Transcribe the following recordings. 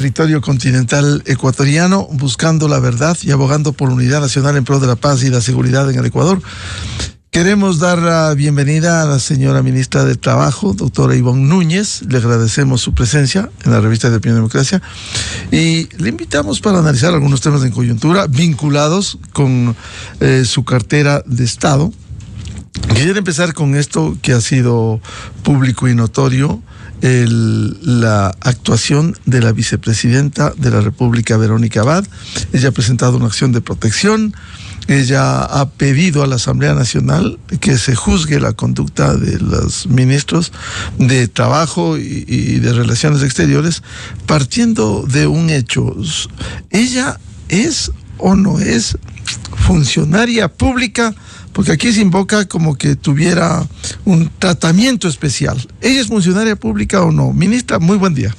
Territorio continental ecuatoriano, buscando la verdad y abogando por unidad nacional en pro de la paz y la seguridad en el Ecuador. Queremos dar la bienvenida a la señora ministra de Trabajo, doctora Ivonne Núñez. Le agradecemos su presencia en la revista de Opinión y Democracia y le invitamos para analizar algunos temas en coyuntura vinculados con su cartera de Estado. Quisiera empezar con esto que ha sido público y notorio, la actuación de la vicepresidenta de la República, Verónica Abad. Ella ha presentado una acción de protección. Ella ha pedido a la Asamblea Nacional que se juzgue la conducta de los ministros de Trabajo y de Relaciones Exteriores, partiendo de un hecho. ¿Ella es o no es funcionaria pública? Porque aquí se invoca como que tuviera un tratamiento especial. ¿Ella es funcionaria pública o no? Ministra, muy buen día.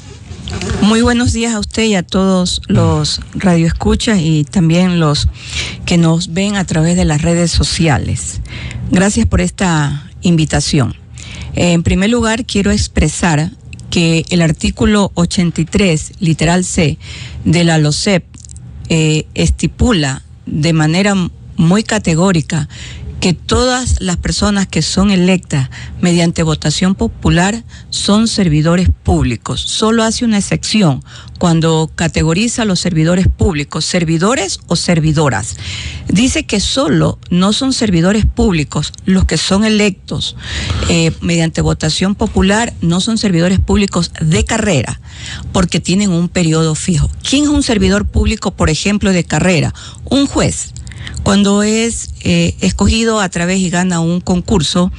Muy buenos días a usted y a todos los radioescuchas y también los que nos ven a través de las redes sociales. Gracias por esta invitación. En primer lugar, quiero expresar que el artículo 83, literal C, de la LOCEP estipula de manera muy categórica que todas las personas que son electas mediante votación popular son servidores públicos. Solo hace una excepción cuando categoriza a los servidores públicos, servidores o servidoras. Dice que solo no son servidores públicos los que son electos mediante votación popular, no son servidores públicos de carrera, porque tienen un periodo fijo. ¿Quién es un servidor público, por ejemplo, de carrera? Un juez. Cuando es escogido a través y gana un concurso,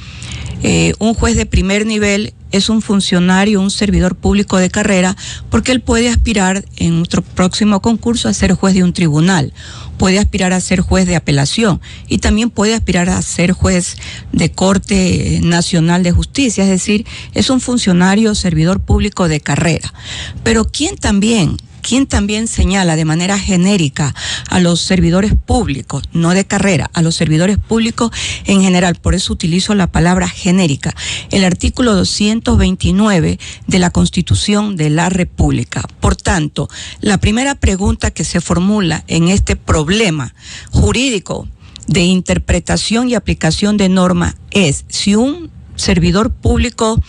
un juez de primer nivel es un funcionario, un servidor público de carrera, porque él puede aspirar en otro próximo concurso a ser juez de un tribunal, puede aspirar a ser juez de apelación y también puede aspirar a ser juez de Corte Nacional de Justicia, es decir, es un funcionario, servidor público de carrera. Pero ¿quién también señala de manera genérica a los servidores públicos, no de carrera, a los servidores públicos en general? Por eso utilizo la palabra genérica. El artículo 229 de la Constitución de la República. Por tanto, la primera pregunta que se formula en este problema jurídico de interpretación y aplicación de norma es si un servidor público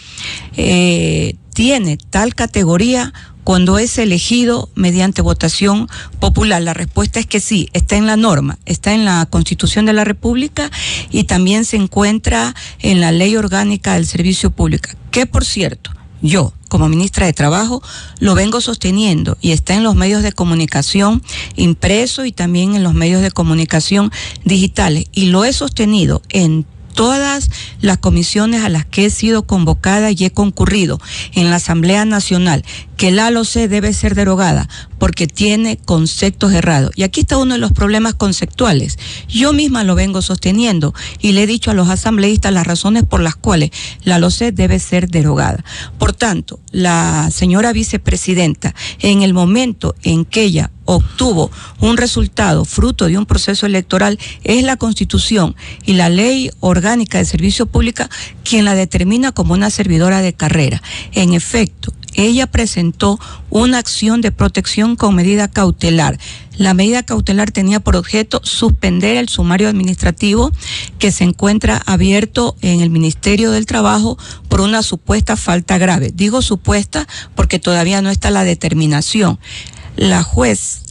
tiene tal categoría cuando es elegido mediante votación popular. La respuesta es que sí, está en la norma, está en la Constitución de la República y también se encuentra en la Ley Orgánica del Servicio Público, que por cierto, yo como ministra de Trabajo lo vengo sosteniendo y está en los medios de comunicación impreso y también en los medios de comunicación digitales, y lo he sostenido en todas las comisiones a las que he sido convocada y he concurrido en la Asamblea Nacional, que la LOCEP debe ser derogada porque tiene conceptos errados. Y aquí está uno de los problemas conceptuales. Yo misma lo vengo sosteniendo y le he dicho a los asambleístas las razones por las cuales la LOCEP debe ser derogada. Por tanto, la señora vicepresidenta, en el momento en que ella obtuvo un resultado fruto de un proceso electoral, es la Constitución y la Ley Orgánica de Servicio Público quien la determina como una servidora de carrera. En efecto, ella presentó una acción de protección con medida cautelar. La medida cautelar tenía por objeto suspender el sumario administrativo que se encuentra abierto en el Ministerio del Trabajo por una supuesta falta grave. Digo supuesta porque todavía no está la determinación. La juez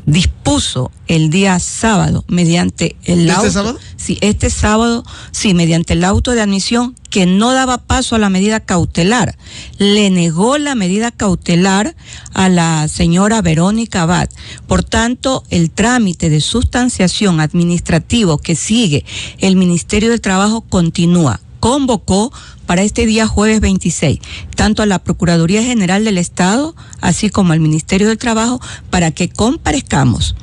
dispuso el día sábado mediante el auto. ¿Este sábado? Sí, este sábado, sí, mediante el auto de admisión que no daba paso a la medida cautelar. Le negó la medida cautelar a la señora Verónica Abad. Por tanto, el trámite de sustanciación administrativo que sigue el Ministerio del Trabajo continúa. Convocó para este día jueves 26, tanto a la Procuraduría General del Estado, así como al Ministerio del Trabajo, para que comparezcamos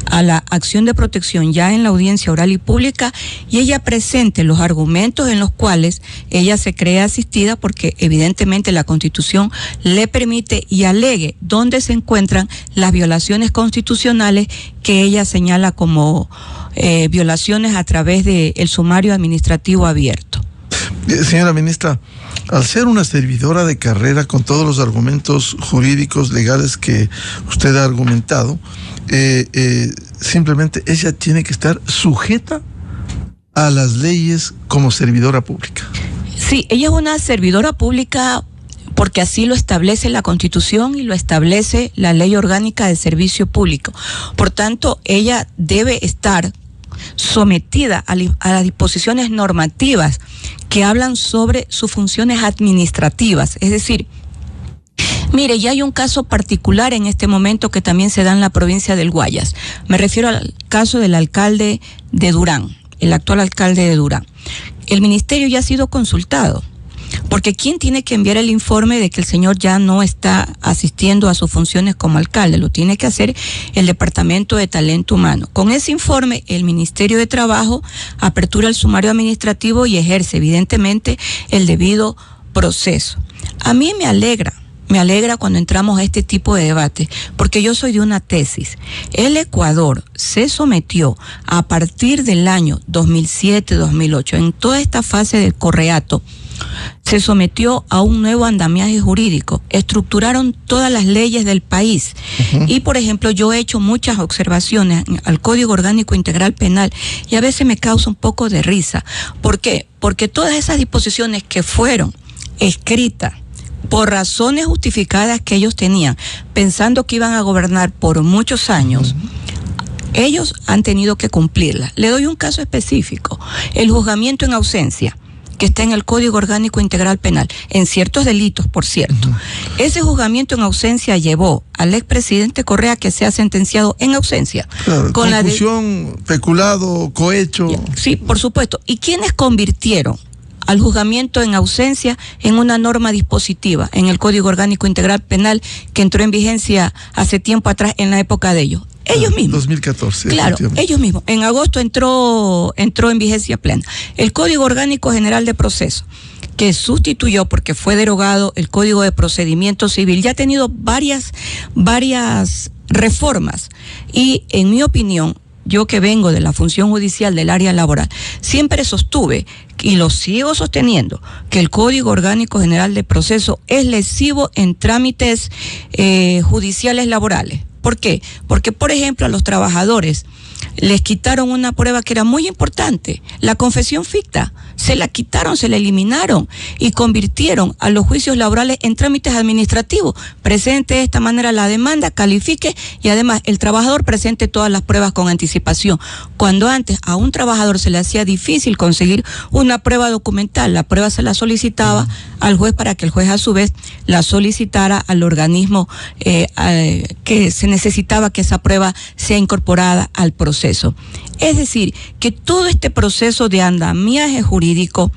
a la acción de protección ya en la audiencia oral y pública y ella presente los argumentos en los cuales ella se cree asistida, porque evidentemente la Constitución le permite, y alegue dónde se encuentran las violaciones constitucionales que ella señala como violaciones a través del sumario administrativo abierto. Señora ministra, al ser una servidora de carrera con todos los argumentos jurídicos, legales que usted ha argumentado, simplemente ella tiene que estar sujeta a las leyes como servidora pública. Sí, ella es una servidora pública porque así lo establece la Constitución y lo establece la Ley Orgánica de Servicio Público. Por tanto, ella debe estar sometida a las disposiciones normativas que hablan sobre sus funciones administrativas. Es decir, mire, ya hay un caso particular en este momento que también se da en la provincia del Guayas. Me refiero al caso del alcalde de Durán, el actual alcalde de Durán. El ministerio ya ha sido consultado, porque ¿quién tiene que enviar el informe de que el señor ya no está asistiendo a sus funciones como alcalde? Lo tiene que hacer el Departamento de Talento Humano. Con ese informe, el Ministerio de Trabajo apertura el sumario administrativo y ejerce evidentemente el debido proceso. A mí me alegra cuando entramos a este tipo de debate, porque yo soy de una tesis. El Ecuador se sometió a partir del año 2007-2008, en toda esta fase del correato, se sometió a un nuevo andamiaje jurídico, estructuraron todas las leyes del país. Y, por ejemplo, yo he hecho muchas observaciones al Código Orgánico Integral Penal y a veces me causa un poco de risa. ¿Por qué? Porque todas esas disposiciones que fueron escritas por razones justificadas que ellos tenían, pensando que iban a gobernar por muchos años, ellos han tenido que cumplirlas. Le doy un caso específico: el juzgamiento en ausencia, que está en el Código Orgánico Integral Penal, en ciertos delitos, por cierto. Ese juzgamiento en ausencia llevó al expresidente Correa, que se ha sentenciado en ausencia. Claro, con concusión, peculado, cohecho. Sí, por supuesto. ¿Y quiénes convirtieron al juzgamiento en ausencia en una norma dispositiva en el Código Orgánico Integral Penal que entró en vigencia hace tiempo atrás, en la época de ellos? Ellos mismos. 2014. Claro, ellos mismos. En agosto entró en vigencia plena el Código Orgánico General de Proceso, que sustituyó, porque fue derogado, el Código de Procedimiento Civil. Ya ha tenido varias reformas y, en mi opinión, yo que vengo de la función judicial del área laboral, siempre sostuve, y lo sigo sosteniendo, que el Código Orgánico General de Proceso es lesivo en trámites judiciales laborales. ¿Por qué? Porque, por ejemplo, a los trabajadores les quitaron una prueba que era muy importante, la confesión ficta. Se la quitaron, se la eliminaron y convirtieron a los juicios laborales en trámites administrativos. Presente de esta manera la demanda, califique y además el trabajador presente todas las pruebas con anticipación. Cuando antes a un trabajador se le hacía difícil conseguir una prueba documental, la prueba se la solicitaba al juez para que el juez a su vez la solicitara al organismo que se necesitaba que esa prueba sea incorporada al proceso. Es decir, que todo este proceso de andamiaje jurídico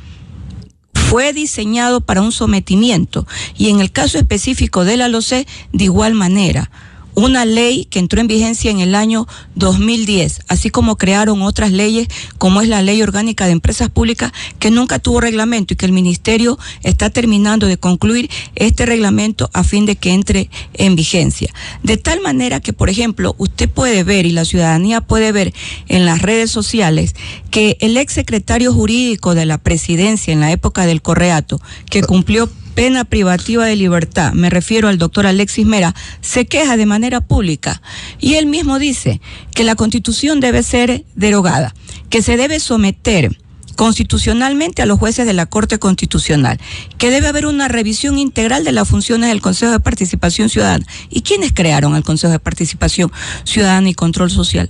fue diseñado para un sometimiento, y en el caso específico de la LOCE, de igual manera. Una ley que entró en vigencia en el año 2010, así como crearon otras leyes, como es la Ley Orgánica de Empresas Públicas, que nunca tuvo reglamento y que el Ministerio está terminando de concluir este reglamento a fin de que entre en vigencia. De tal manera que, por ejemplo, usted puede ver y la ciudadanía puede ver en las redes sociales que el exsecretario jurídico de la Presidencia en la época del correato, que cumplió pena privativa de libertad, me refiero al doctor Alexis Mera, se queja de manera pública y él mismo dice que la Constitución debe ser derogada, que se debe someter constitucionalmente a los jueces de la Corte Constitucional, que debe haber una revisión integral de las funciones del Consejo de Participación Ciudadana. ¿Y quiénes crearon el Consejo de Participación Ciudadana y Control Social?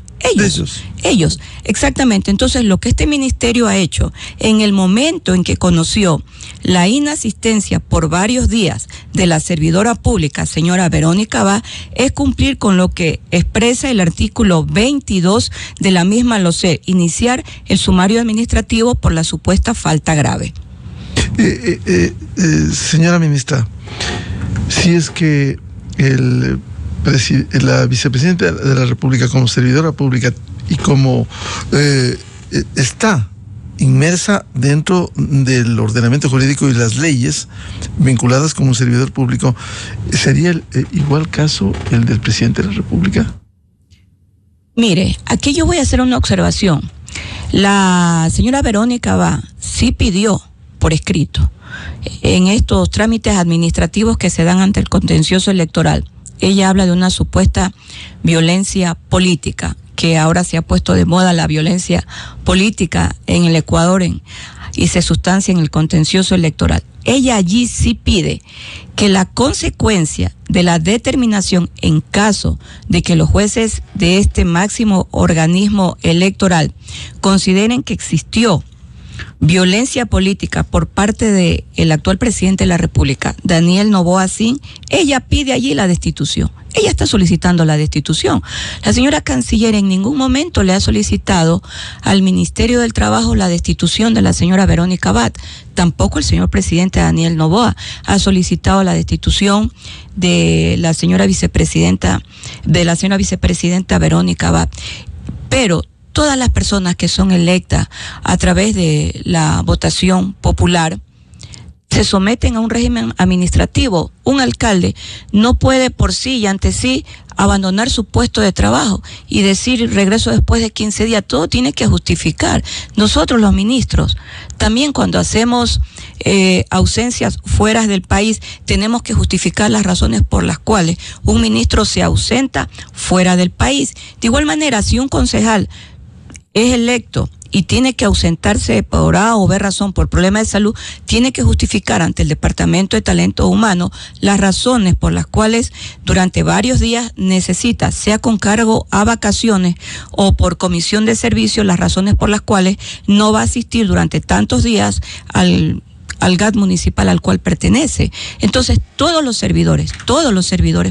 Ellos, exactamente. Entonces, lo que este ministerio ha hecho en el momento en que conoció la inasistencia por varios días de la servidora pública, señora Verónica Abad, es cumplir con lo que expresa el artículo 22 de la misma LOCE, iniciar el sumario administrativo por la supuesta falta grave. Señora ministra, si es que la vicepresidenta de la República, como servidora pública y como está inmersa dentro del ordenamiento jurídico y las leyes vinculadas como servidor público, ¿sería igual caso el del presidente de la República? Mire, aquí yo voy a hacer una observación. La señora Verónica Abad sí pidió por escrito en estos trámites administrativos que se dan ante el contencioso electoral. Ella habla de una supuesta violencia política, que ahora se ha puesto de moda la violencia política en el Ecuador y se sustancia en el contencioso electoral. Ella allí sí pide que la consecuencia de la determinación en caso de que los jueces de este máximo organismo electoral consideren que existió violencia política por parte del actual presidente de la República, Daniel Noboa Sin, ella pide allí la destitución. Ella está solicitando la destitución. La señora canciller en ningún momento le ha solicitado al Ministerio del Trabajo la destitución de la señora Verónica Abad. Tampoco el señor presidente Daniel Noboa ha solicitado la destitución de la señora vicepresidenta Verónica Abad. Pero todas las personas que son electas a través de la votación popular se someten a un régimen administrativo. Un alcalde no puede por sí y ante sí abandonar su puesto de trabajo y decir regreso después de 15 días. Todo tiene que justificar. Nosotros los ministros, también cuando hacemos ausencias fuera del país, tenemos que justificar las razones por las cuales un ministro se ausenta fuera del país. De igual manera, si un concejal es electo y tiene que ausentarse por A o B razón por problemas de salud, tiene que justificar ante el Departamento de Talento Humano las razones por las cuales durante varios días necesita, sea con cargo a vacaciones o por comisión de servicio, las razones por las cuales no va a asistir durante tantos días al GAT municipal al cual pertenece. Entonces, todos los servidores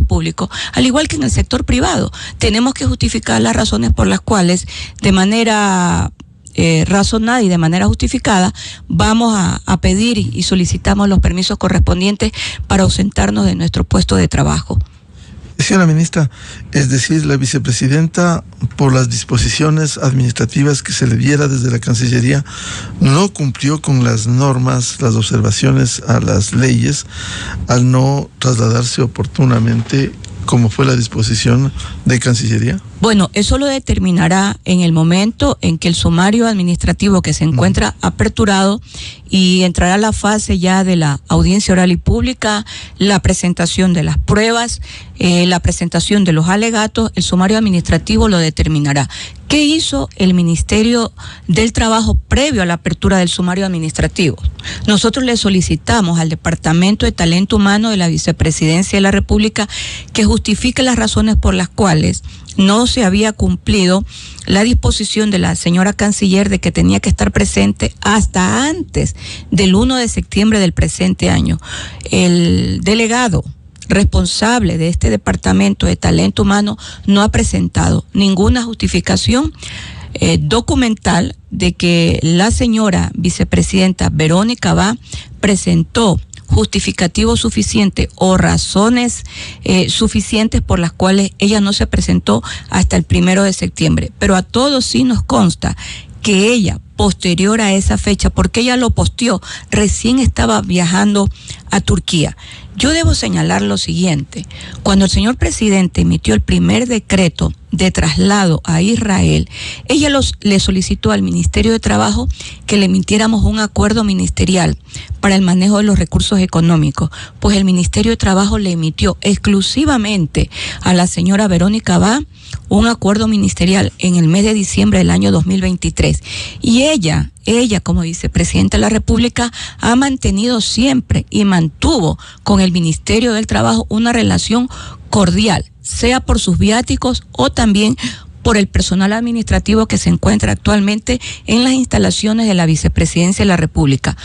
públicos, al igual que en el sector privado, tenemos que justificar las razones por las cuales, de manera razonada y de manera justificada, vamos a pedir y solicitamos los permisos correspondientes para ausentarnos de nuestro puesto de trabajo. Señora ministra, es decir, la vicepresidenta, por las disposiciones administrativas que se le diera desde la Cancillería, no cumplió con las normas, las observaciones a las leyes, al no trasladarse oportunamente, como fue la disposición de Cancillería. Bueno, eso lo determinará en el momento en que el sumario administrativo que se encuentra aperturado y entrará a la fase ya de la audiencia oral y pública, la presentación de las pruebas, la presentación de los alegatos, el sumario administrativo lo determinará. ¿Qué hizo el Ministerio del Trabajo previo a la apertura del sumario administrativo? Nosotros le solicitamos al Departamento de Talento Humano de la Vicepresidencia de la República que justifique las razones por las cuales no se había cumplido la disposición de la señora canciller de que tenía que estar presente hasta antes del 1 de septiembre del presente año. El delegado responsable de este Departamento de Talento Humano no ha presentado ninguna justificación documental de que la señora vicepresidenta Verónica Abad presentó justificativo suficiente o razones suficientes por las cuales ella no se presentó hasta el 1 de septiembre. Pero a todos sí nos consta que ella, posterior a esa fecha, porque ella lo posteó, recién estaba viajando a Turquía. Yo debo señalar lo siguiente: cuando el señor presidente emitió el primer decreto de traslado a Israel, ella le solicitó al Ministerio de Trabajo que le emitiéramos un acuerdo ministerial para el manejo de los recursos económicos, pues el Ministerio de Trabajo le emitió exclusivamente a la señora Verónica Abad un acuerdo ministerial en el mes de diciembre del año 2023. Y ella como vicepresidenta de la República ha mantenido siempre y mantuvo con el Ministerio del Trabajo una relación cordial, sea por sus viáticos o también por el personal administrativo que se encuentra actualmente en las instalaciones de la Vicepresidencia de la República.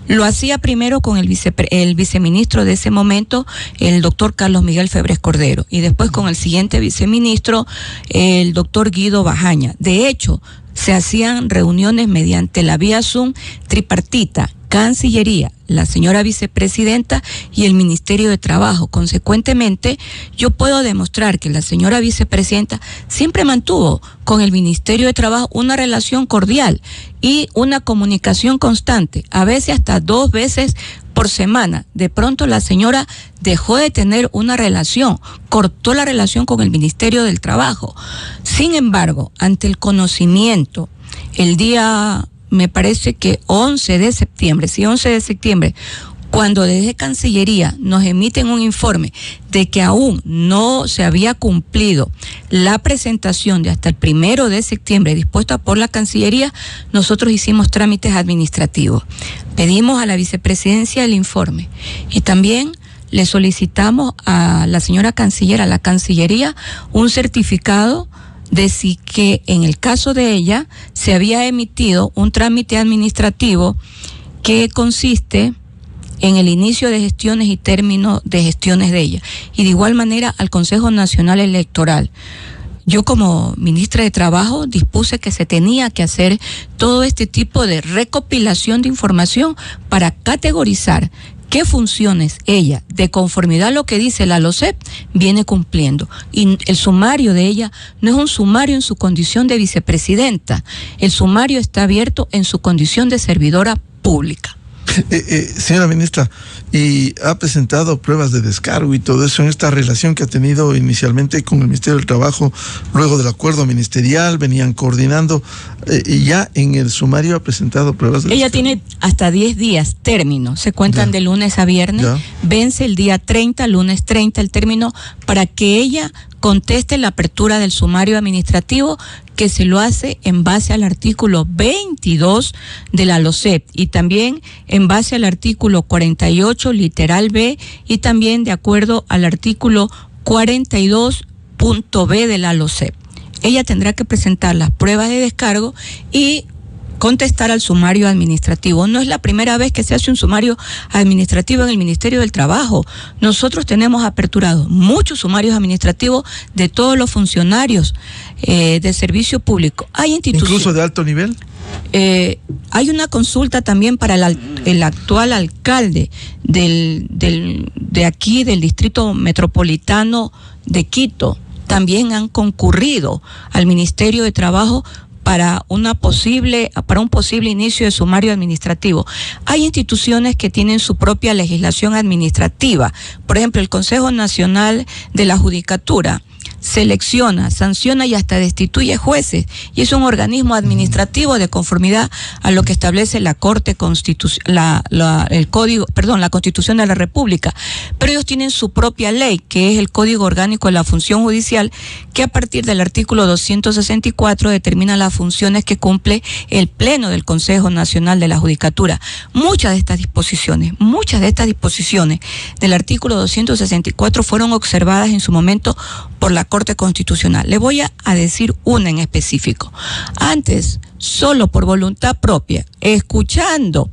Lo hacía primero con el viceministro de ese momento, el doctor Carlos Miguel Febres Cordero, y después con el siguiente viceministro, el doctor Guido Bajaña. De hecho, se hacían reuniones mediante la vía Zoom tripartita, Cancillería, la señora vicepresidenta y el Ministerio de Trabajo. Consecuentemente, yo puedo demostrar que la señora vicepresidenta siempre mantuvo con el Ministerio de Trabajo una relación cordial y una comunicación constante, a veces hasta 2 veces por semana. De pronto la señora dejó de tener una relación, cortó la relación con el Ministerio del Trabajo. Sin embargo, ante el conocimiento, el día me parece que 11 de septiembre, sí, 11 de septiembre, cuando desde Cancillería nos emiten un informe de que aún no se había cumplido la presentación de hasta el 1 de septiembre dispuesta por la Cancillería, nosotros hicimos trámites administrativos. Pedimos a la vicepresidencia el informe y también le solicitamos a la señora canciller, a la Cancillería, un certificado de si que en el caso de ella se había emitido un trámite administrativo que consiste en el inicio de gestiones y término de gestiones de ella. Y de igual manera al Consejo Nacional Electoral. Yo como ministra de Trabajo dispuse que se tenía que hacer todo este tipo de recopilación de información para categorizar qué funciones ella, de conformidad a lo que dice la LOCEP, viene cumpliendo. Y el sumario de ella no es un sumario en su condición de vicepresidenta, el sumario está abierto en su condición de servidora pública. Señora ministra, y ha presentado pruebas de descargo y todo eso en esta relación que ha tenido inicialmente con el Ministerio del Trabajo, luego del acuerdo ministerial, venían coordinando, y ya en el sumario ha presentado pruebas de Ella descargo. tiene hasta 10 días término, se cuentan de lunes a viernes, vence el día 30, lunes 30 el término, para que ella conteste la apertura del sumario administrativo, que se lo hace en base al artículo 22 de la LOCEP y también en base al artículo 48 literal B y también de acuerdo al artículo 42.b de la LOCEP. Ella tendrá que presentar las pruebas de descargo y contestar al sumario administrativo. No es la primera vez que se hace un sumario administrativo en el Ministerio del Trabajo. Nosotros tenemos aperturados muchos sumarios administrativos de todos los funcionarios del servicio público. Hay instituciones. ¿Incluso de alto nivel? Hay una consulta también para el actual alcalde de aquí, del Distrito Metropolitano de Quito. También han concurrido al Ministerio de Trabajo para un posible inicio de sumario administrativo. Hay instituciones que tienen su propia legislación administrativa. Por ejemplo, el Consejo Nacional de la Judicatura selecciona, sanciona y hasta destituye jueces, y es un organismo administrativo de conformidad a lo que establece la Corte la Constitución de la República. Pero ellos tienen su propia ley, que es el Código Orgánico de la Función Judicial, que a partir del artículo 264 determina las funciones que cumple el Pleno del Consejo Nacional de la Judicatura. Muchas de estas disposiciones del artículo 264 fueron observadas en su momento por la Corte Constitucional. Le voy a decir una en específico. Antes, solo por voluntad propia, escuchando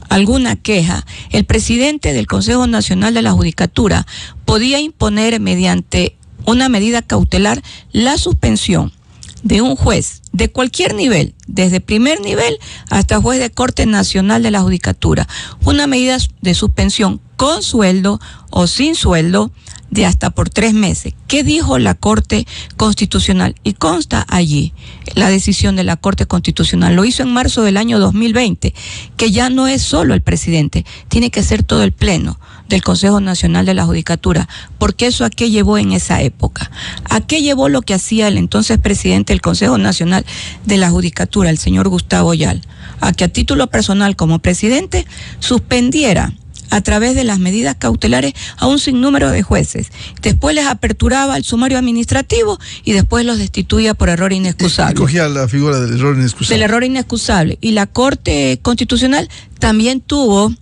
alguna queja, el presidente del Consejo Nacional de la Judicatura podía imponer mediante una medida cautelar la suspensión de un juez de cualquier nivel, desde primer nivel hasta juez de Corte Nacional de la Judicatura, una medida de suspensión con sueldo o sin sueldo de hasta por 3 meses. ¿Qué dijo la Corte Constitucional? Y consta allí la decisión de la Corte Constitucional. Lo hizo en marzo del año 2020, que ya no es solo el presidente, tiene que ser todo el Pleno del Consejo Nacional de la Judicatura, porque eso a qué llevó en esa época. ¿A qué llevó lo que hacía el entonces presidente del Consejo Nacional de la Judicatura, el señor Gustavo Yal? A que a título personal como presidente suspendiera a través de las medidas cautelares a un sinnúmero de jueces. Después les aperturaba el sumario administrativo y después los destituía por error inexcusable. Y cogía la figura del error inexcusable. Del error inexcusable. Y la Corte Constitucional también tuvo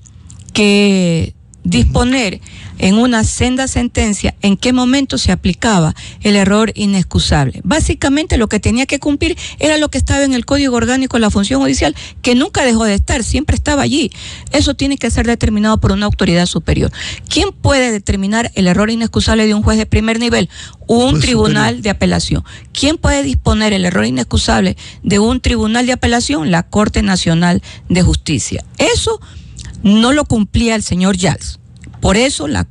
que disponer en una senda sentencia en qué momento se aplicaba el error inexcusable. Básicamente lo que tenía que cumplir era lo que estaba en el Código Orgánico de la Función Judicial, que nunca dejó de estar, siempre estaba allí. Eso tiene que ser determinado por una autoridad superior. ¿Quién puede determinar el error inexcusable de un juez de primer nivel? Un tribunal de apelación. ¿Quién puede disponer el error inexcusable de un tribunal de apelación? La Corte Nacional de Justicia. Eso no lo cumplía el señor Yals. Por eso la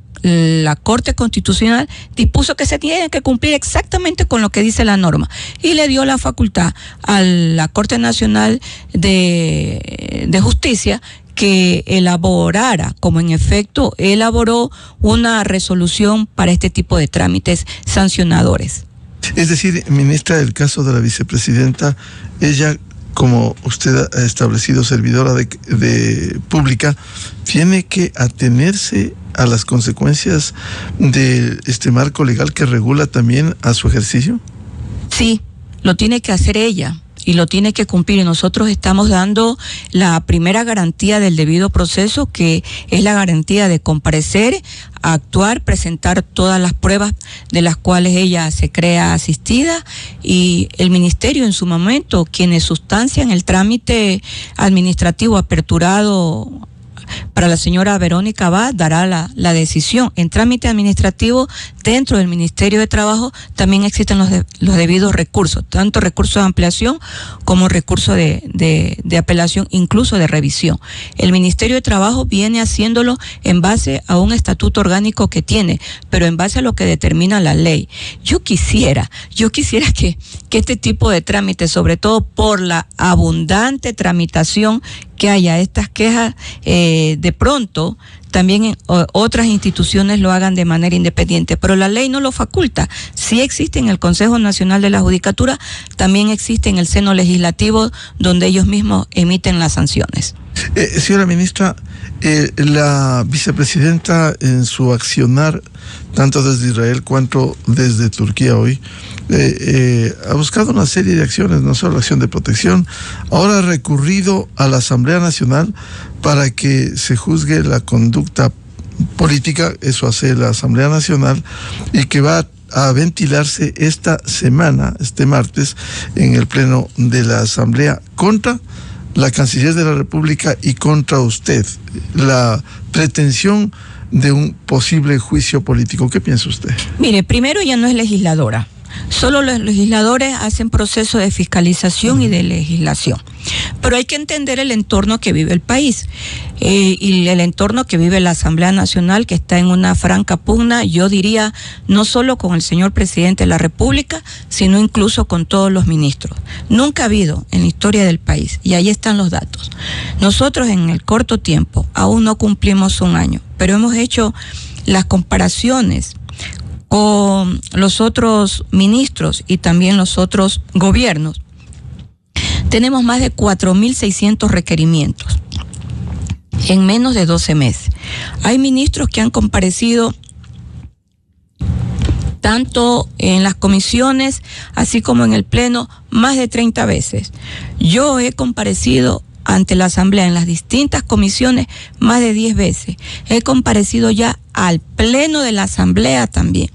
Corte Constitucional dispuso que se tiene que cumplir exactamente con lo que dice la norma y le dio la facultad a la Corte Nacional de Justicia que elaborara, como en efecto elaboró, una resolución para este tipo de trámites sancionadores. Es decir, ministra, el caso de la vicepresidenta, ella como usted ha establecido, servidora de pública, tiene que atenerse a las consecuencias de este marco legal que regula también a su ejercicio? Sí, lo tiene que hacer ella y lo tiene que cumplir. Y nosotros estamos dando la primera garantía del debido proceso, que es la garantía de comparecer, actuar, presentar todas las pruebas de las cuales ella se crea asistida, y el ministerio en su momento, quienes sustancian el trámite administrativo aperturado para la señora Verónica Abad, dará la decisión. En trámite administrativo dentro del Ministerio de Trabajo también existen los debidos recursos, tanto recursos de ampliación como recursos de apelación, incluso de revisión. El Ministerio de Trabajo viene haciéndolo en base a un estatuto orgánico que tiene, pero en base a lo que determina la ley. Yo quisiera que este tipo de trámites, sobre todo por la abundante tramitación que haya estas quejas, de pronto también otras instituciones lo hagan de manera independiente, pero la ley no lo faculta. Sí existe en el Consejo Nacional de la Judicatura, también existe en el seno legislativo, donde ellos mismos emiten las sanciones. Señora ministra, la vicepresidenta en su accionar, tanto desde Israel cuanto desde Turquía hoy, ha buscado una serie de acciones, no solo la acción de protección, ahora ha recurrido a la Asamblea Nacional para que se juzgue la conducta política, eso hace la Asamblea Nacional, y que va a ventilarse esta semana, este martes, en el Pleno de la Asamblea, contra la Canciller de la República y contra usted, la pretensión de un posible juicio político. ¿Qué piensa usted? Mire, primero, ella no es legisladora. Solo los legisladores hacen proceso de fiscalización y de legislación. Pero hay que entender el entorno que vive el país, y el entorno que vive la Asamblea Nacional, que está en una franca pugna, yo diría, no solo con el señor presidente de la República, sino incluso con todos los ministros. Nunca ha habido en la historia del país, y ahí están los datos. Nosotros en el corto tiempo, aún no cumplimos un año, pero hemos hecho las comparaciones con los otros ministros y también los otros gobiernos. Tenemos más de 4.600 requerimientos en menos de 12 meses. Hay ministros que han comparecido tanto en las comisiones, así como en el Pleno, más de 30 veces. Yo he comparecido ante la Asamblea en las distintas comisiones más de 10 veces. He comparecido ya al Pleno de la Asamblea también.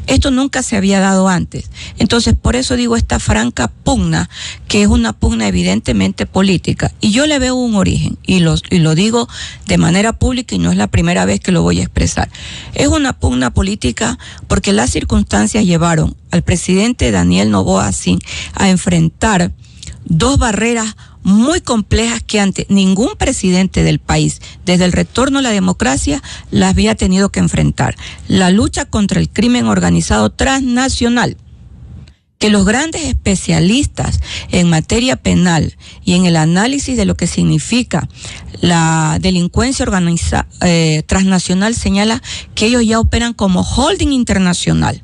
Esto nunca se había dado antes. Entonces, por eso digo esta franca pugna, que es una pugna evidentemente política. Y yo le veo un origen, y lo digo de manera pública, y no es la primera vez que lo voy a expresar. Es una pugna política porque las circunstancias llevaron al presidente Daniel Noboa Sim a enfrentar dos barreras muy complejas que antes ningún presidente del país, desde el retorno a la democracia, las había tenido que enfrentar. La lucha contra el crimen organizado transnacional, que los grandes especialistas en materia penal y en el análisis de lo que significa la delincuencia transnacional señala que ellos ya operan como holding internacional.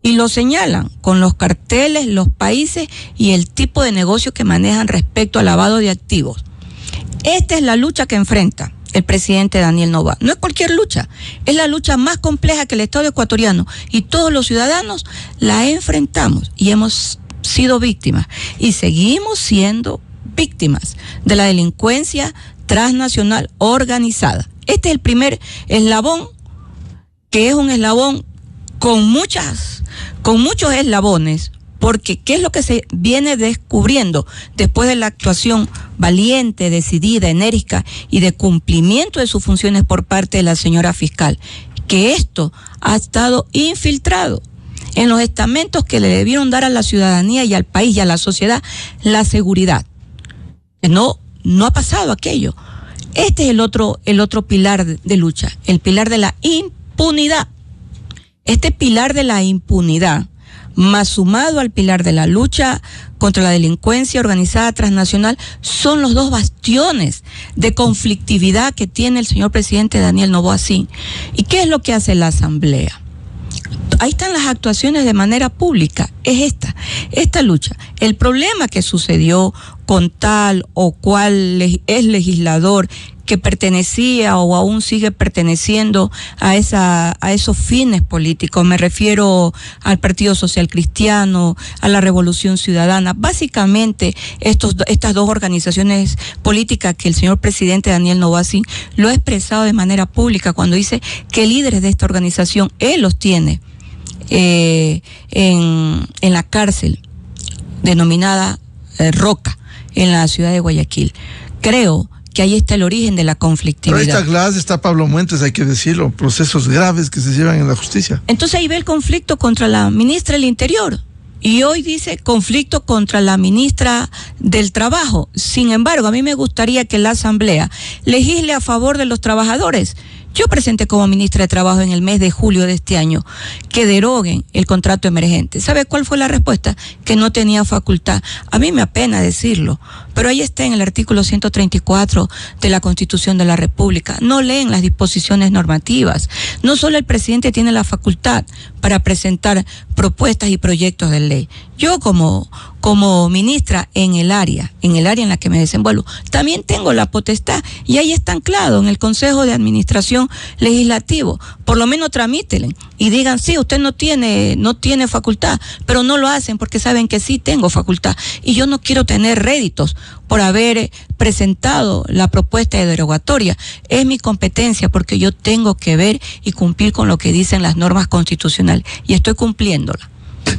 Y lo señalan con los carteles, los países y el tipo de negocio que manejan respecto al lavado de activos. Esta es la lucha que enfrenta el presidente Daniel Noboa. No es cualquier lucha, es la lucha más compleja que el Estado ecuatoriano y todos los ciudadanos la enfrentamos y hemos sido víctimas y seguimos siendo víctimas de la delincuencia transnacional organizada. Este es el primer eslabón, que es un eslabón con muchos eslabones, porque ¿qué es lo que se viene descubriendo después de la actuación valiente, decidida, enérgica y de cumplimiento de sus funciones por parte de la señora fiscal? Que esto ha estado infiltrado en los estamentos que le debieron dar a la ciudadanía y al país y a la sociedad la seguridad. No ha pasado aquello. Este es el otro pilar de lucha, el pilar de la impunidad. Este pilar de la impunidad, más sumado al pilar de la lucha contra la delincuencia organizada transnacional, son los dos bastiones de conflictividad que tiene el señor presidente Daniel Noboa Sim. ¿Y qué es lo que hace la Asamblea? Ahí están las actuaciones de manera pública. Es esta lucha. El problema que sucedió con tal o cual es legislador que pertenecía o aún sigue perteneciendo a esos fines políticos. Me refiero al Partido Social Cristiano, a la Revolución Ciudadana. Básicamente, estas dos organizaciones políticas que el señor presidente Daniel Noboa lo ha expresado de manera pública cuando dice que líderes de esta organización, él los tiene en la cárcel denominada Roca, en la ciudad de Guayaquil. Creo que ahí está el origen de la conflictividad. Pero está Glass, está Pablo Muentes, hay que decirlo, procesos graves que se llevan en la justicia. Entonces ahí ve el conflicto contra la ministra del Interior. Y hoy dice conflicto contra la ministra del Trabajo. Sin embargo, a mí me gustaría que la Asamblea legisle a favor de los trabajadores. Yo presenté como ministra de Trabajo en el mes de julio de este año que deroguen el contrato emergente. ¿Sabe cuál fue la respuesta? Que no tenía facultad. A mí me apena decirlo, pero ahí está en el artículo 134 de la Constitución de la República. No leen las disposiciones normativas. No solo el presidente tiene la facultad para presentar propuestas y proyectos de ley. Yo como ministra en el área en la que me desenvuelvo, también tengo la potestad y ahí está anclado en el Consejo de Administración Legislativo. Por lo menos tramítenle y digan, sí, usted no tiene facultad, pero no lo hacen porque saben que sí tengo facultad y yo no quiero tener réditos por haber presentado la propuesta de derogatoria. Es mi competencia porque yo tengo que ver y cumplir con lo que dicen las normas constitucionales y estoy cumpliéndola.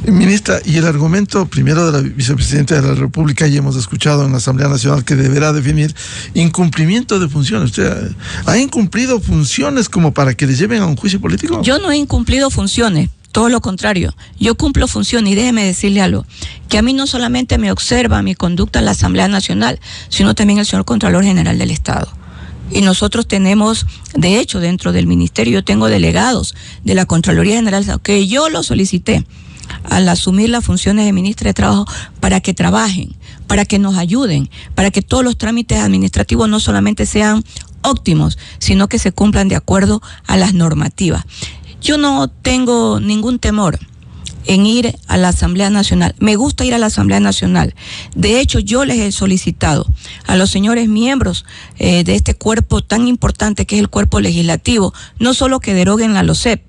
Ministra, y el argumento primero de la vicepresidenta de la República, ya hemos escuchado en la Asamblea Nacional que deberá definir incumplimiento de funciones. ¿Usted ha incumplido funciones como para que le lleven a un juicio político? Yo no he incumplido funciones, todo lo contrario. Yo cumplo funciones y déjeme decirle algo, que a mí no solamente me observa mi conducta en la Asamblea Nacional, sino también el señor Contralor General del Estado. Y nosotros tenemos, de hecho, dentro del ministerio, yo tengo delegados de la Contraloría General del Estado, que yo lo solicité al asumir las funciones de ministra de Trabajo para que trabajen, para que nos ayuden, para que todos los trámites administrativos no solamente sean óptimos, sino que se cumplan de acuerdo a las normativas. Yo no tengo ningún temor en ir a la Asamblea Nacional. Me gusta ir a la Asamblea Nacional. De hecho, yo les he solicitado a los señores miembros de este cuerpo tan importante que es el cuerpo legislativo, no solo que deroguen la LOCEP,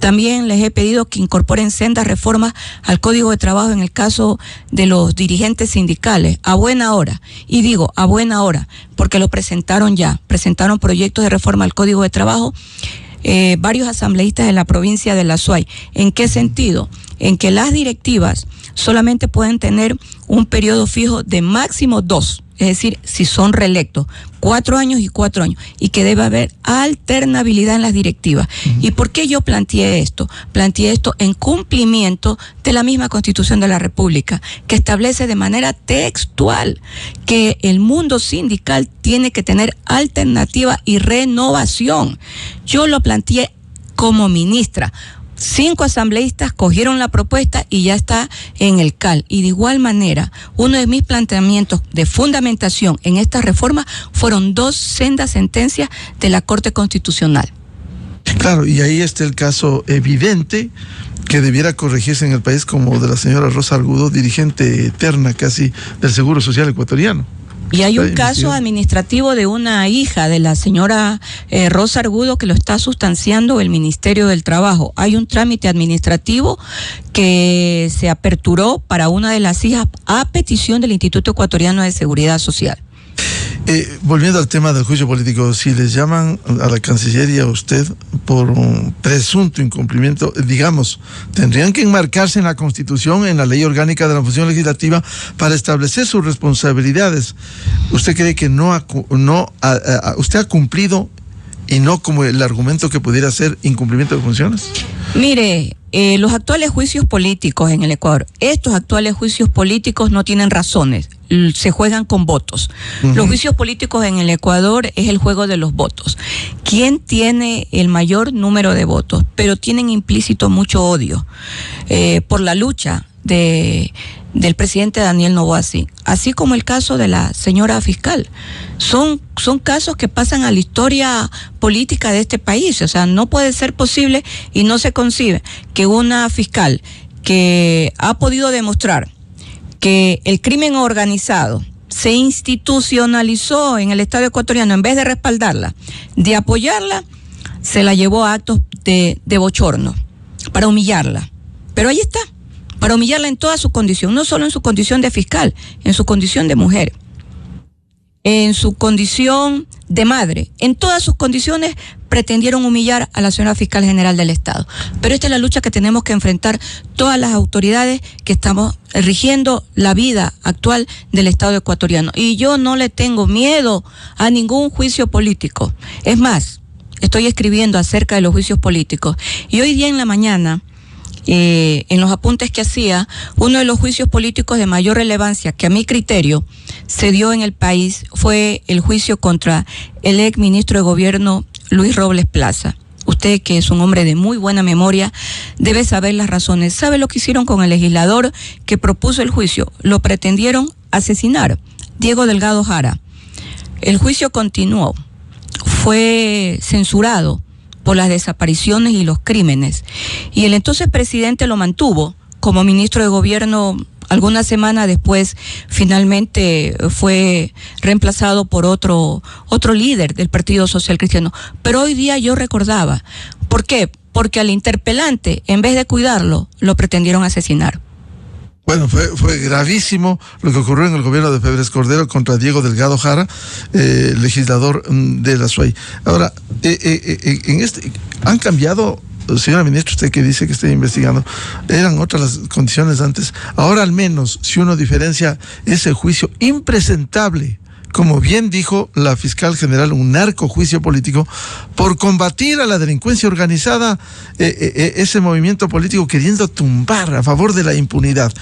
también les he pedido que incorporen sendas reformas al Código de Trabajo en el caso de los dirigentes sindicales, a buena hora. Y digo, a buena hora, porque lo presentaron proyectos de reforma al Código de Trabajo, varios asambleístas de la provincia de La Suay. ¿En qué sentido? En que las directivas solamente pueden tener un periodo fijo de máximo 2, es decir, si son reelectos, 4 años y 4 años, y que debe haber alternabilidad en las directivas. ¿Y por qué yo planteé esto? Planteé esto en cumplimiento de la misma Constitución de la República, que establece de manera textual que el mundo sindical tiene que tener alternativa y renovación. Yo lo planteé como ministra. 5 asambleístas cogieron la propuesta y ya está en el CAL. Y de igual manera, uno de mis planteamientos de fundamentación en esta reforma fueron 2 sendas sentencias de la Corte Constitucional. Claro, y ahí está el caso evidente que debiera corregirse en el país, como de la señora Rosa Argudo, dirigente eterna casi del Seguro Social ecuatoriano. Y hay un caso administrativo de una hija de la señora Rosa Argudo que lo está sustanciando el Ministerio del Trabajo. Hay un trámite administrativo que se aperturó para una de las hijas a petición del Instituto Ecuatoriano de Seguridad Social. Volviendo al tema del juicio político, si les llaman a la Cancillería a usted por un presunto incumplimiento, digamos, tendrían que enmarcarse en la Constitución, en la Ley Orgánica de la Función Legislativa, para establecer sus responsabilidades. ¿Usted cree que usted ha cumplido y no como el argumento que pudiera ser incumplimiento de funciones? Mire, los actuales juicios políticos en el Ecuador, estos actuales juicios políticos no tienen razones, se juegan con votos. Los juicios políticos en el Ecuador es el juego de los votos. ¿Quién tiene el mayor número de votos? Pero tienen implícito mucho odio por la lucha del presidente Daniel Noboa, así como el caso de la señora fiscal. Son casos que pasan a la historia política de este país. O sea, no puede ser posible y no se concibe que una fiscal que ha podido demostrar que el crimen organizado se institucionalizó en el Estado ecuatoriano, en vez de respaldarla, de apoyarla, se la llevó a actos de bochorno, para humillarla. Pero ahí está, para humillarla en toda su condición, no solo en su condición de fiscal, en su condición de mujer, en su condición de madre, en todas sus condiciones pretendieron humillar a la señora fiscal general del Estado. Pero esta es la lucha que tenemos que enfrentar todas las autoridades que estamos rigiendo la vida actual del Estado ecuatoriano. Y yo no le tengo miedo a ningún juicio político. Es más, estoy escribiendo acerca de los juicios políticos. Y hoy día en la mañana, en los apuntes que hacía, uno de los juicios políticos de mayor relevancia que a mi criterio se dio en el país fue el juicio contra el ex ministro de Gobierno Luis Robles Plaza. Usted, que es un hombre de muy buena memoria, debe saber las razones. ¿Sabe lo que hicieron con el legislador que propuso el juicio? Lo pretendieron asesinar, Diego Delgado Jara. El juicio continuó, fue censurado por las desapariciones y los crímenes. Y el entonces presidente lo mantuvo como ministro de Gobierno. Algunas semanas después, finalmente fue reemplazado por otro líder del Partido Social Cristiano. Pero hoy día yo recordaba. ¿Por qué? Porque al interpelante, en vez de cuidarlo, lo pretendieron asesinar. Bueno, fue gravísimo lo que ocurrió en el gobierno de Febres Cordero contra Diego Delgado Jara, legislador de la SUAY. Ahora, han cambiado. Señora ministra, usted que dice que está investigando, eran otras las condiciones antes. Ahora al menos, si uno diferencia ese juicio impresentable, como bien dijo la fiscal general, un narcojuicio político, por combatir a la delincuencia organizada, ese movimiento político queriendo tumbar a favor de la impunidad.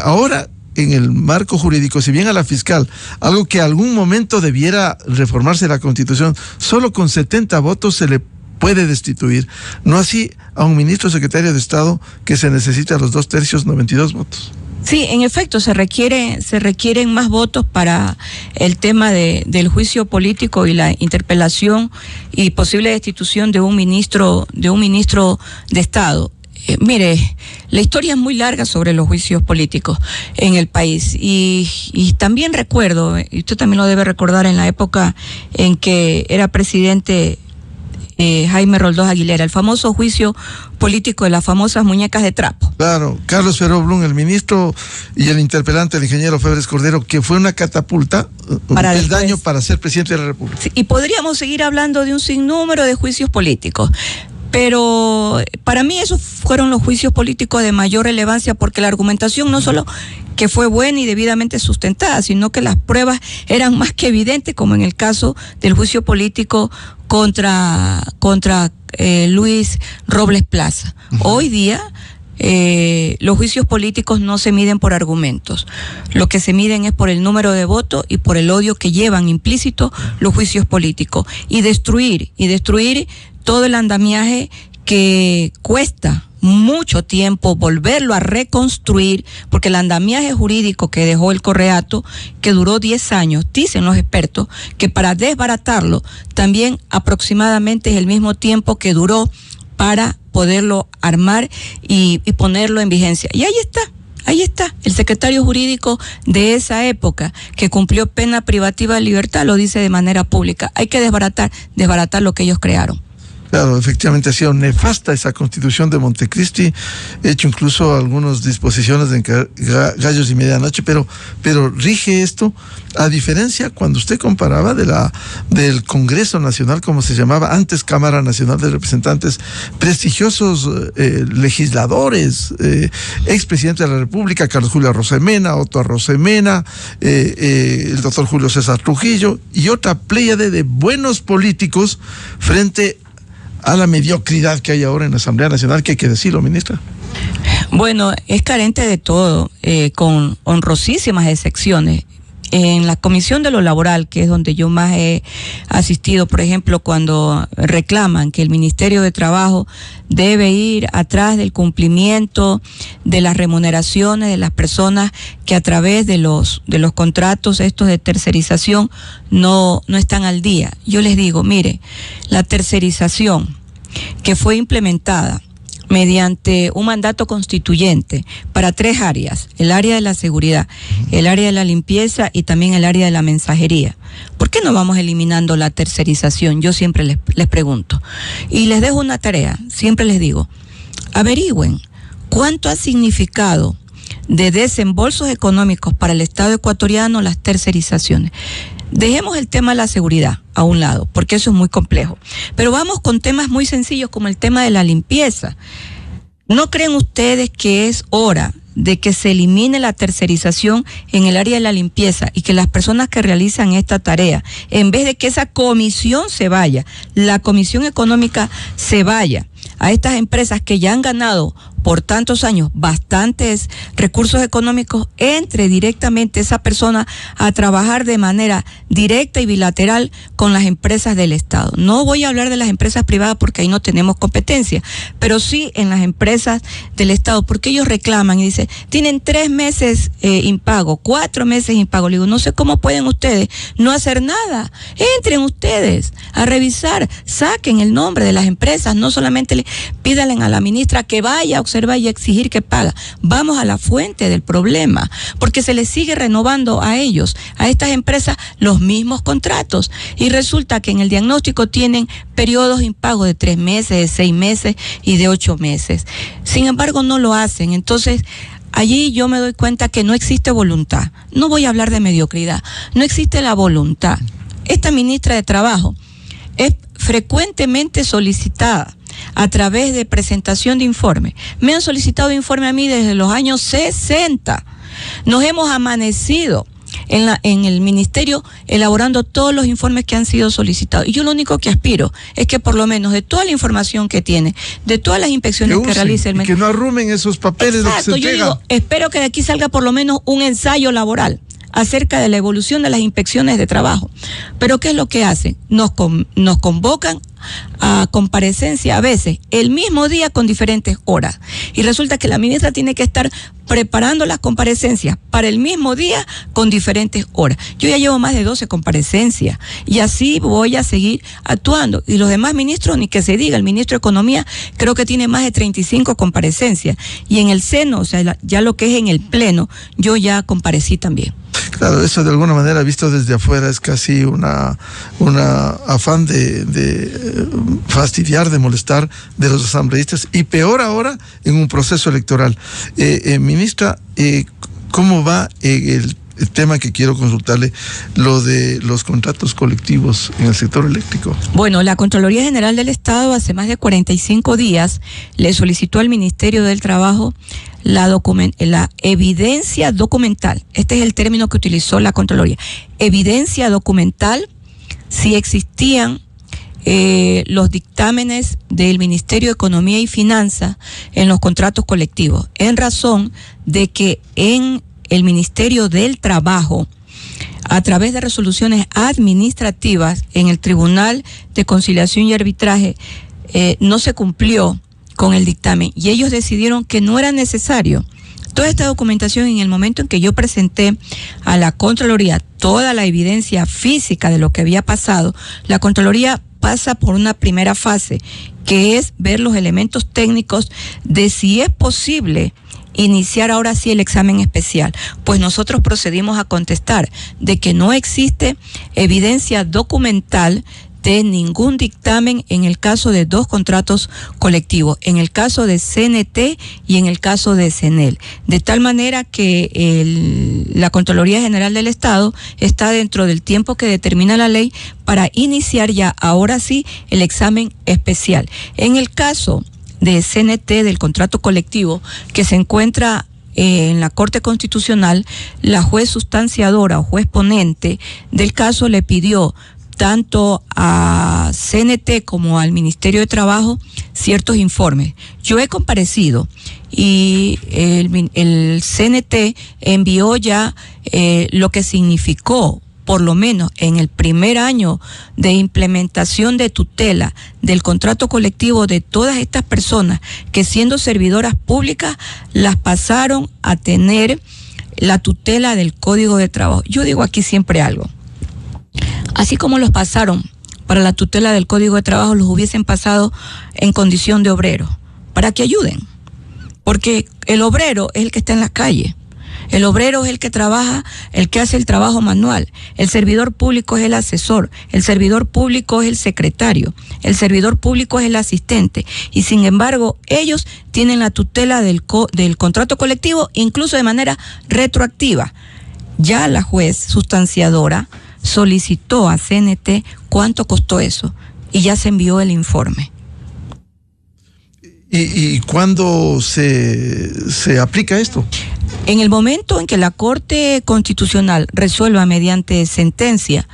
Ahora, en el marco jurídico, si bien a la fiscal, algo que algún momento debiera reformarse la Constitución, solo con 70 votos se le puede destituir, no así a un ministro secretario de Estado que se necesita los 2/3, 92 votos. Sí, en efecto, se requieren más votos para el tema del juicio político y la interpelación y posible destitución de un ministro de Estado. Mire, la historia es muy larga sobre los juicios políticos en el país y también recuerdo, y usted también lo debe recordar, en la época en que era presidente Jaime Roldós Aguilera, el famoso juicio político de las famosas muñecas de trapo. Claro, Carlos Feró Blum, el ministro, y el interpelante, el ingeniero Febres Cordero, que fue una catapulta, un peldaño para ser presidente de la República. Sí, y podríamos seguir hablando de un sinnúmero de juicios políticos. Pero para mí esos fueron los juicios políticos de mayor relevancia, porque la argumentación no solo que fue buena y debidamente sustentada, sino que las pruebas eran más que evidentes, como en el caso del juicio político contra Luis Robles Plaza. Hoy día los juicios políticos no se miden por argumentos. Lo que se miden es por el número de votos y por el odio que llevan implícito los juicios políticos. Y destruir todo el andamiaje que cuesta mucho tiempo volverlo a reconstruir, porque el andamiaje jurídico que dejó el Correato, que duró 10 años, dicen los expertos, que para desbaratarlo también aproximadamente es el mismo tiempo que duró para poderlo armar y ponerlo en vigencia. Y ahí está, el secretario jurídico de esa época, que cumplió pena privativa de libertad, lo dice de manera pública. Hay que desbaratar lo que ellos crearon. Claro, efectivamente ha sido nefasta esa Constitución de Montecristi, hecho incluso algunas disposiciones de gallos y medianoche, pero rige esto, a diferencia cuando usted comparaba del Congreso Nacional, como se llamaba antes, Cámara Nacional de Representantes, prestigiosos legisladores, expresidente de la República, Carlos Julio Arosemena, Otto Arosemena, el doctor Julio César Trujillo, y otra pléyade de buenos políticos frente a la mediocridad que hay ahora en la Asamblea Nacional, que hay que decirlo, ministra. Bueno, es carente de todo, con honrosísimas excepciones. en la Comisión de lo Laboral, que es donde yo más he asistido, por ejemplo, cuando reclaman que el Ministerio de Trabajo debe ir atrás del cumplimiento de las remuneraciones de las personas que a través de los contratos estos de tercerización no están al día. Yo les digo, mire, la tercerización que fue implementada mediante un mandato constituyente para 3 áreas, el área de la seguridad, el área de la limpieza y también el área de la mensajería. ¿Por qué no vamos eliminando la tercerización? Yo siempre les pregunto. Y les dejo una tarea, siempre les digo, averigüen cuánto ha significado de desembolsos económicos para el Estado ecuatoriano las tercerizaciones. Dejemos el tema de la seguridad a un lado, porque eso es muy complejo. Pero vamos con temas muy sencillos como el tema de la limpieza. ¿No creen ustedes que es hora de que se elimine la tercerización en el área de la limpieza y que las personas que realizan esta tarea, en vez de que esa comisión se vaya, la comisión económica se vaya a estas empresas que ya han ganado por tantos años bastantes recursos económicos, entre directamente esa persona a trabajar de manera directa y bilateral con las empresas del Estado? No voy a hablar de las empresas privadas porque ahí no tenemos competencia, pero sí en las empresas del Estado, porque ellos reclaman y dicen, tienen 3 meses impago, 4 meses impago. Le digo, no sé cómo pueden ustedes no hacer nada. Entren ustedes a revisar, saquen el nombre de las empresas, no solamente pídanle a la ministra que vaya a observar y exigir que paga. Vamos a la fuente del problema, porque se les sigue renovando a ellos, a estas empresas, los mismos contratos, y resulta que en el diagnóstico tienen periodos de impago de 3 meses, de 6 meses y de 8 meses. Sin embargo, no lo hacen. Entonces, allí yo me doy cuenta que no existe voluntad. No voy a hablar de mediocridad, no existe la voluntad. Esta ministra de Trabajo es frecuentemente solicitada a través de presentación de informe. Me han solicitado informe a mí desde los años 60. Nos hemos amanecido en el ministerio elaborando todos los informes que han sido solicitados. Y yo lo único que aspiro es que por lo menos de toda la información que tiene, de todas las inspecciones que realice el ministerio, que no arrumen esos papeles. Exacto, que se yo digo, espero que de aquí salga por lo menos un ensayo laboral acerca de la evolución de las inspecciones de trabajo. Pero ¿qué es lo que hacen? Nos convocan a comparecencia a veces el mismo día con diferentes horas, y resulta que la ministra tiene que estar preparando las comparecencias para el mismo día con diferentes horas. Yo ya llevo más de 12 comparecencias y así voy a seguir actuando, y los demás ministros ni que se diga. El ministro de Economía creo que tiene más de 35 comparecencias, y en el seno, o sea, ya lo que es en el pleno, yo ya comparecí también. Claro, eso de alguna manera visto desde afuera es casi una afán de fastidiar, de molestar de los asambleístas, y peor ahora en un proceso electoral. Ministra, ¿cómo va el tema que quiero consultarle, lo de los contratos colectivos en el sector eléctrico? Bueno, la Contraloría General del Estado hace más de 45 días le solicitó al Ministerio del Trabajo la evidencia documental. Este es el término que utilizó la Contraloría. Evidencia documental, si existían los dictámenes del Ministerio de Economía y Finanzas en los contratos colectivos, en razón de que en el Ministerio del Trabajo, a través de resoluciones administrativas en el Tribunal de Conciliación y Arbitraje, no se cumplió con el dictamen, y ellos decidieron que no era necesario toda esta documentación. En el momento en que yo presenté a la Contraloría toda la evidencia física de lo que había pasado, la Contraloría pasa por una primera fase, que es ver los elementos técnicos de si es posible iniciar ahora sí el examen especial. Pues nosotros procedimos a contestar de que no existe evidencia documental de ningún dictamen en el caso de 2 contratos colectivos, en el caso de CNT y en el caso de CENEL, de tal manera que la Contraloría General del Estado está dentro del tiempo que determina la ley para iniciar ya ahora sí el examen especial. En el caso de CNT, del contrato colectivo que se encuentra en la Corte Constitucional, la juez sustanciadora o juez ponente del caso le pidió tanto a CNT como al Ministerio de Trabajo ciertos informes. Yo he comparecido y el CNT envió ya lo que significó, por lo menos en el primer año de implementación de tutela del contrato colectivo de todas estas personas que, siendo servidoras públicas, las pasaron a tener la tutela del Código de Trabajo. Yo digo aquí siempre algo. Así como los pasaron para la tutela del Código de Trabajo, los hubiesen pasado en condición de obreros, para que ayuden. Porque el obrero es el que está en la calle. El obrero es el que trabaja, el que hace el trabajo manual. El servidor público es el asesor. El servidor público es el secretario. El servidor público es el asistente. Y sin embargo, ellos tienen la tutela del contrato colectivo, incluso de manera retroactiva. Ya la juez sustanciadora solicitó a CNT cuánto costó eso y ya se envió el informe. ¿Y cuándo se aplica esto? En el momento en que la Corte Constitucional resuelva mediante sentencia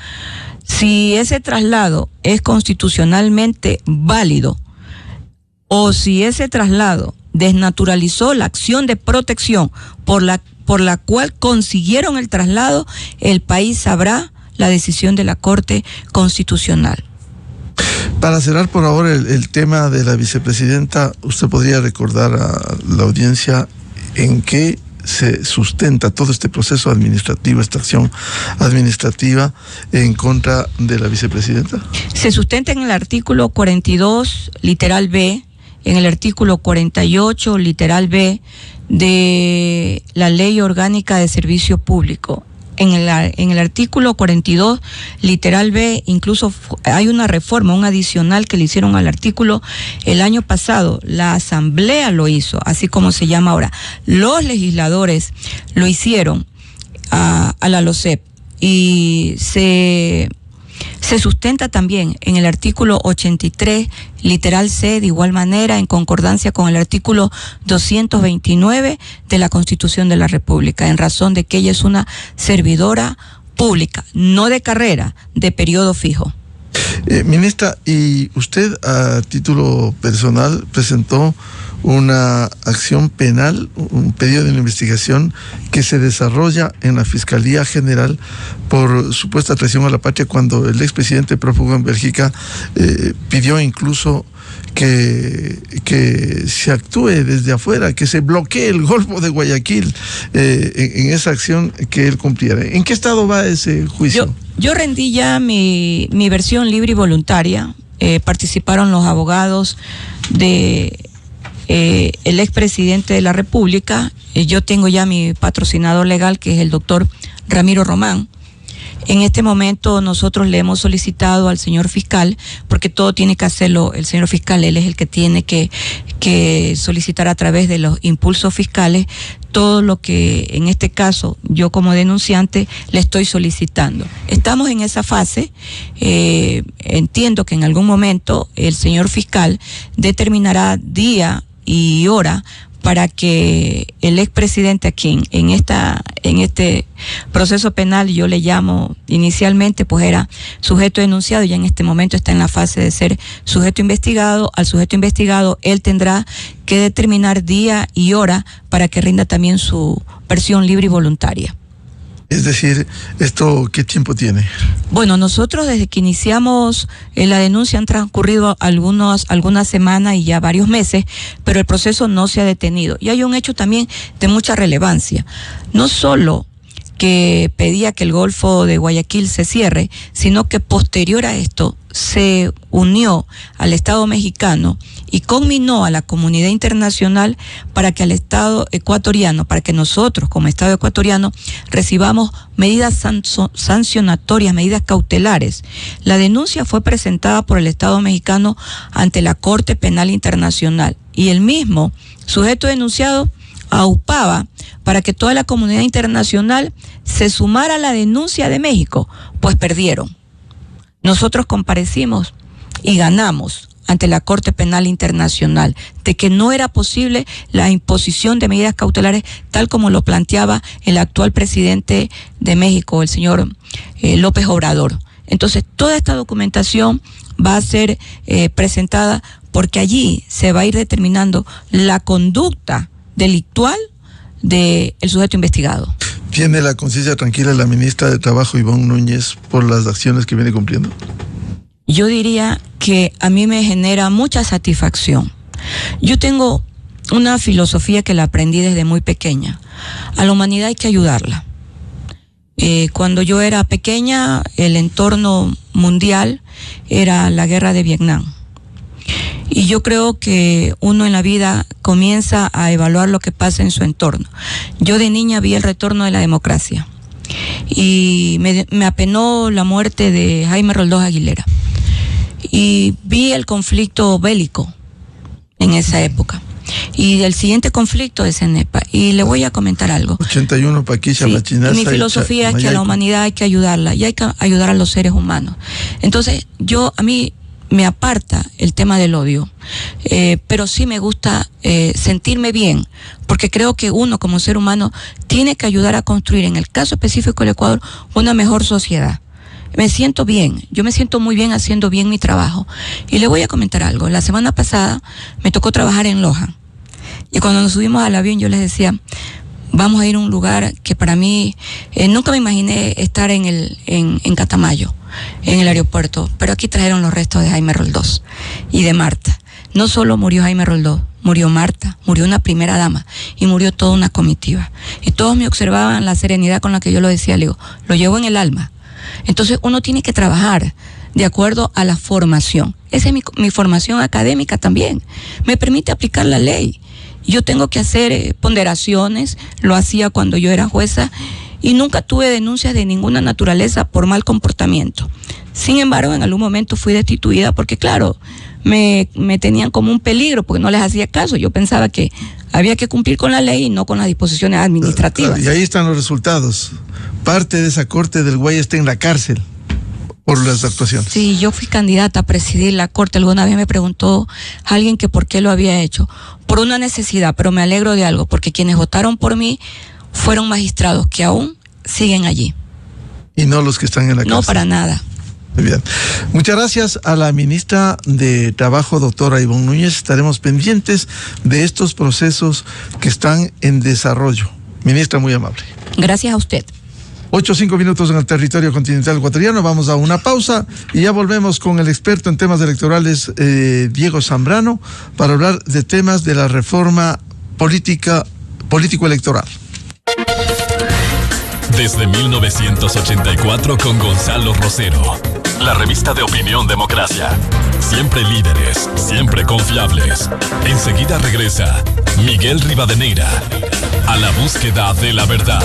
si ese traslado es constitucionalmente válido o si ese traslado desnaturalizó la acción de protección por la cual consiguieron el traslado, el país sabrá la decisión de la Corte Constitucional. Para cerrar por ahora el tema de la vicepresidenta, ¿usted podría recordar a la audiencia en qué se sustenta todo este proceso administrativo, esta acción administrativa en contra de la vicepresidenta? Se sustenta en el artículo 42, literal B, en el artículo 48, literal B, de la Ley Orgánica de Servicio Público. En el artículo 42, literal B, incluso hay una reforma, un adicional que le hicieron al artículo el año pasado. La Asamblea lo hizo, así como se llama ahora. Los legisladores lo hicieron a la LOCEP y se sustenta también en el artículo 83, literal C, de igual manera, en concordancia con el artículo 229 de la Constitución de la República, en razón de que ella es una servidora pública, no de carrera, de periodo fijo. Ministra, ¿y usted a título personal presentó una acción penal, un pedido de una investigación que se desarrolla en la Fiscalía General por supuesta traición a la patria, cuando el expresidente prófugo en Bélgica pidió incluso que se actúe desde afuera, que se bloquee el Golfo de Guayaquil en esa acción que él cumpliera? ¿En qué estado va ese juicio? Yo rendí ya mi versión libre y voluntaria. Participaron los abogados de el expresidente de la República. Yo tengo ya mi patrocinador legal, que es el doctor Ramiro Román. En este momento nosotros le hemos solicitado al señor fiscal, porque todo tiene que hacerlo el señor fiscal, él es el que tiene que solicitar a través de los impulsos fiscales todo lo que en este caso yo como denunciante le estoy solicitando. Estamos en esa fase. Entiendo que en algún momento el señor fiscal determinará día y hora para que el expresidente, a quien en este proceso penal yo le llamo inicialmente, pues era sujeto denunciado, y en este momento está en la fase de ser sujeto investigado. Al sujeto investigado él tendrá que determinar día y hora para que rinda también su versión libre y voluntaria. Es decir, ¿esto qué tiempo tiene? Bueno, nosotros desde que iniciamos la denuncia han transcurrido algunas semanas y ya varios meses, pero el proceso no se ha detenido. Y hay un hecho también de mucha relevancia. No solo que pedía que el Golfo de Guayaquil se cierre, sino que posterior a esto se unió al Estado mexicano y conminó a la comunidad internacional para que al Estado ecuatoriano, para que nosotros como Estado ecuatoriano recibamos medidas sancionatorias, medidas cautelares. La denuncia fue presentada por el Estado mexicano ante la Corte Penal Internacional y el mismo sujeto denunciado aupaba para que toda la comunidad internacional se sumara a la denuncia de México, pues perdieron. Nosotros comparecimos y ganamos ante la Corte Penal Internacional de que no era posible la imposición de medidas cautelares tal como lo planteaba el actual presidente de México, el señor López Obrador. Entonces, toda esta documentación va a ser presentada, porque allí se va a ir determinando la conducta delictual del sujeto investigado. ¿Tiene la conciencia tranquila la ministra de Trabajo, Ivonne Núñez, por las acciones que viene cumpliendo? Yo diría que a mí me genera mucha satisfacción. Yo tengo una filosofía que la aprendí desde muy pequeña. A la humanidad hay que ayudarla. Cuando yo era pequeña, el entorno mundial era la guerra de Vietnam. Y yo creo que uno en la vida comienza a evaluar lo que pasa en su entorno. Yo de niña vi el retorno de la democracia y me apenó la muerte de Jaime Roldós Aguilera. Y vi el conflicto bélico en esa época. Y el siguiente conflicto es en Nepa. Y le voy a comentar algo. 81, Paquicha, sí, Machinaza. Mi filosofía es que a la humanidad hay que ayudarla y hay que ayudar a los seres humanos. Entonces, a mí me aparta el tema del odio, pero sí me gusta sentirme bien, porque creo que uno como ser humano tiene que ayudar a construir, en el caso específico del Ecuador, una mejor sociedad. Me siento bien, yo me siento muy bien haciendo bien mi trabajo. Y le voy a comentar algo. La semana pasada me tocó trabajar en Loja, y cuando nos subimos al avión yo les decía, vamos a ir a un lugar que para mí, nunca me imaginé estar en Catamayo, en el aeropuerto, pero aquí trajeron los restos de Jaime Roldós y de Marta. No solo murió Jaime Roldós, murió Marta, murió una primera dama y murió toda una comitiva. Y todos me observaban la serenidad con la que yo lo decía, le digo, lo llevo en el alma. Entonces uno tiene que trabajar de acuerdo a la formación. Esa es mi formación académica también. Me permite aplicar la ley. Yo tengo que hacer ponderaciones, lo hacía cuando yo era jueza, y nunca tuve denuncias de ninguna naturaleza por mal comportamiento. Sin embargo, en algún momento fui destituida porque, claro, me tenían como un peligro porque no les hacía caso. Yo pensaba que había que cumplir con la ley y no con las disposiciones administrativas. Y ahí están los resultados. Parte de esa corte del Guaya está en la cárcel por las actuaciones. Sí, yo fui candidata a presidir la corte. Alguna vez me preguntó alguien que por qué lo había hecho. Por una necesidad, pero me alegro de algo, porque quienes votaron por mí fueron magistrados que aún siguen allí. Y no los que están en la cárcel. No, para nada. Muy bien. Muchas gracias a la ministra de Trabajo, doctora Ivonne Núñez. Estaremos pendientes de estos procesos que están en desarrollo. Ministra, muy amable. Gracias a usted. 8:05 en el territorio continental ecuatoriano. Vamos a una pausa y ya volvemos con el experto en temas electorales, Diego Zambrano, para hablar de temas de la reforma político-electoral. Desde 1984 con Gonzalo Rosero. La revista de opinión Democracia. Siempre líderes, siempre confiables. Enseguida regresa Miguel Rivadeneira a la búsqueda de la verdad.